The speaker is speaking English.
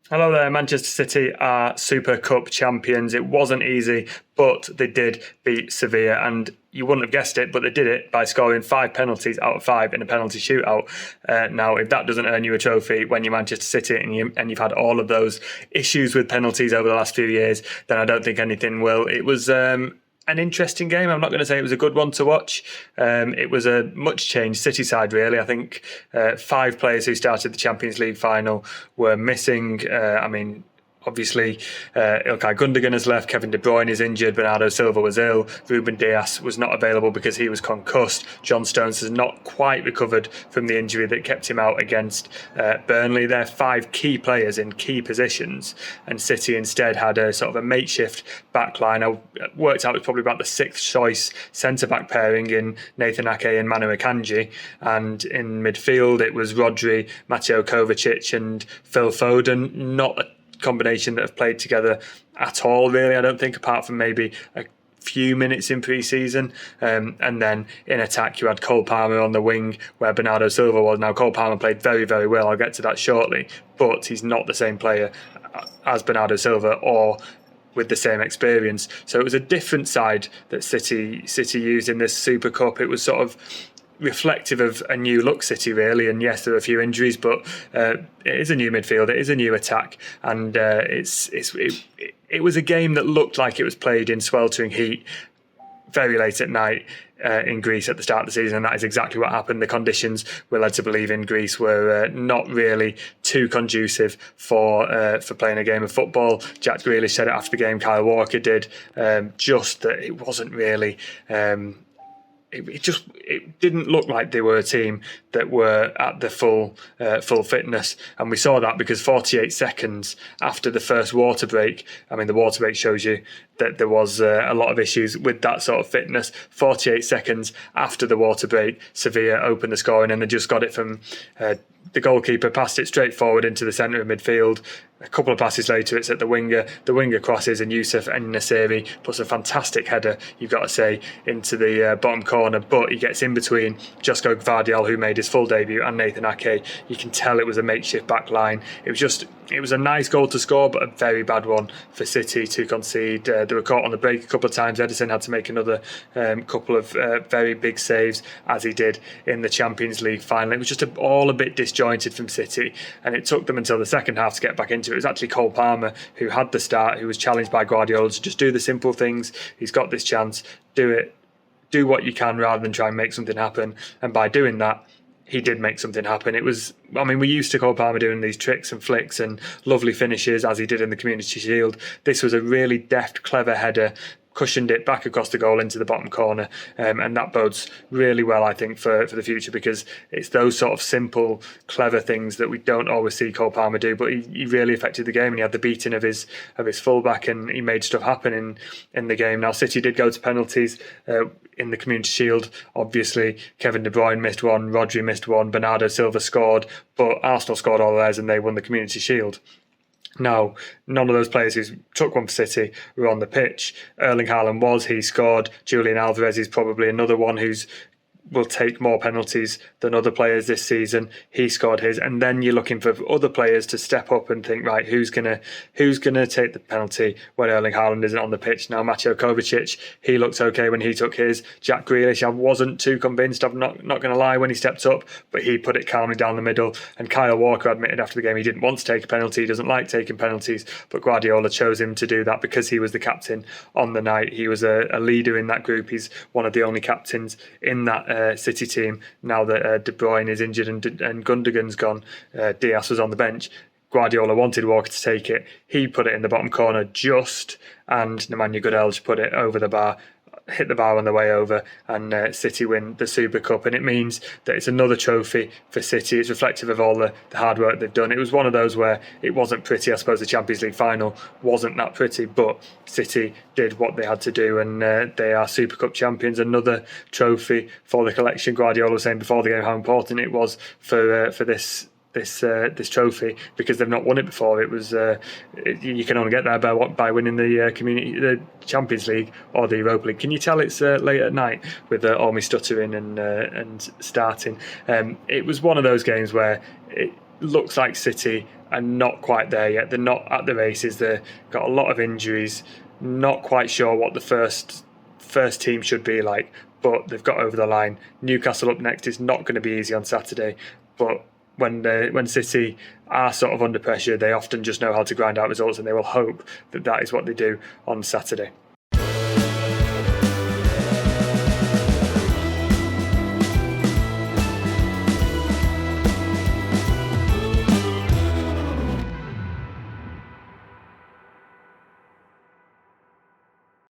Hello there, Manchester City are Super Cup champions. It wasn't easy, but they did beat Sevilla, and you wouldn't have guessed it, but they did it by scoring 5 penalties out of 5 in a penalty shootout. Now, if that doesn't earn you a trophy when you're Manchester City and you've had all of those issues with penalties over the last few years, then I don't think anything will. It was an interesting game. I'm not going to say it was a good one to watch. It was a much changed City side, really. I think 5 players who started the Champions League final were missing. Obviously, Ilkay Gundogan has left, Kevin De Bruyne is injured, Bernardo Silva was ill, Ruben Dias was not available because he was concussed, John Stones has not quite recovered from the injury that kept him out against Burnley. They're 5 key players in key positions, and City instead had a sort of a makeshift backline. I worked out it was probably about the 6th choice centre-back pairing in Nathan Ake and Manu Akanji, and in midfield it was Rodri, Mateo Kovacic and Phil Foden. Not a combination that have played together at all, really, I don't think, apart from maybe a few minutes in pre-season. And then in attack you had Cole Palmer on the wing where Bernardo Silva was. Now Cole Palmer played very, very well, I'll get to that shortly, but he's not the same player as Bernardo Silva or with the same experience. So it was a different side that City used in this Super Cup. It was sort of reflective of a new look City, really, and yes, there are a few injuries, but it is a new midfield, it is a new attack, and it was a game that looked like it was played in sweltering heat very late at night in Greece at the start of the season, and that is exactly what happened. The conditions we're led to believe in Greece were not really too conducive for playing a game of football. Jack Grealish said it after the game, Kyle Walker did, just that it wasn't really it didn't look like they were a team that were at the full fitness, and we saw that because 48 seconds after the first water break, the water break shows you that there was a lot of issues with that sort of fitness. 48 seconds after the water break, Sevilla opened the scoring, and they just got it from the goalkeeper, passed it straight forward into the centre of midfield. A couple of passes later, it's at the winger. The winger crosses, and Youssef En-Nesyri puts a fantastic header, you've got to say, into the bottom corner. But he gets in between Josko Gvardiol, who made his full debut, and Nathan Ake. You can tell it was a makeshift back line. It was a nice goal to score, but a very bad one for City to concede. They were caught on the break a couple of times. Ederson had to make another couple of very big saves, as he did in the Champions League final. It was just all a bit disjointed from City, and it took them until the second half to get back into it. It was actually Cole Palmer who had the start, who was challenged by Guardiola to just do the simple things. He's got this chance, do it, do what you can rather than try and make something happen. And by doing that, he did make something happen. We're used to Cole Palmer doing these tricks and flicks and lovely finishes, as he did in the Community Shield. This was a really deft, clever header, cushioned it back across the goal into the bottom corner, and that bodes really well, I think, for the future, because it's those sort of simple, clever things that we don't always see Cole Palmer do, but he really affected the game, and he had the beating of his fullback, and he made stuff happen in the game. Now, City did go to penalties in the Community Shield. Obviously, Kevin De Bruyne missed one, Rodri missed one, Bernardo Silva scored, but Arsenal scored all theirs and they won the Community Shield. Now, none of those players who took one for City were on the pitch. Erling Haaland he scored. Julian Alvarez is probably another one will take more penalties than other players this season. He scored his, and then you're looking for other players to step up and think, right, who's gonna take the penalty when Erling Haaland isn't on the pitch? Now, Mateo Kovacic, he looked okay when he took his. Jack Grealish, I wasn't too convinced, I'm not going to lie, when he stepped up, but he put it calmly down the middle. And Kyle Walker admitted after the game he didn't want to take a penalty, he doesn't like taking penalties, but Guardiola chose him to do that because he was the captain on the night. He was a leader in that group. He's one of the only captains in that City team now that De Bruyne is injured and Gundogan's gone. Diaz was on the bench. Guardiola wanted Walker to take it. He put it in the bottom corner and Nemanja Gudelj put it over the bar, hit the bar on the way over, and City win the Super Cup. And it means that it's another trophy for City. It's reflective of all the hard work they've done. It was one of those where it wasn't pretty. I suppose the Champions League final wasn't that pretty, but City did what they had to do, and they are Super Cup champions. Another trophy for the collection. Guardiola was saying before the game how important it was for this trophy, because they've not won it before. It was you can only get there by winning the Champions League or the Europa League. Can you tell it's late at night with all me stuttering and starting? It was one of those games where it looks like City are not quite there yet. They're not at the races. They've got a lot of injuries. Not quite sure what the first team should be like, but they've got over the line. Newcastle up next is not going to be easy on Saturday, but when City are sort of under pressure, they often just know how to grind out results, and they will hope that is what they do on Saturday.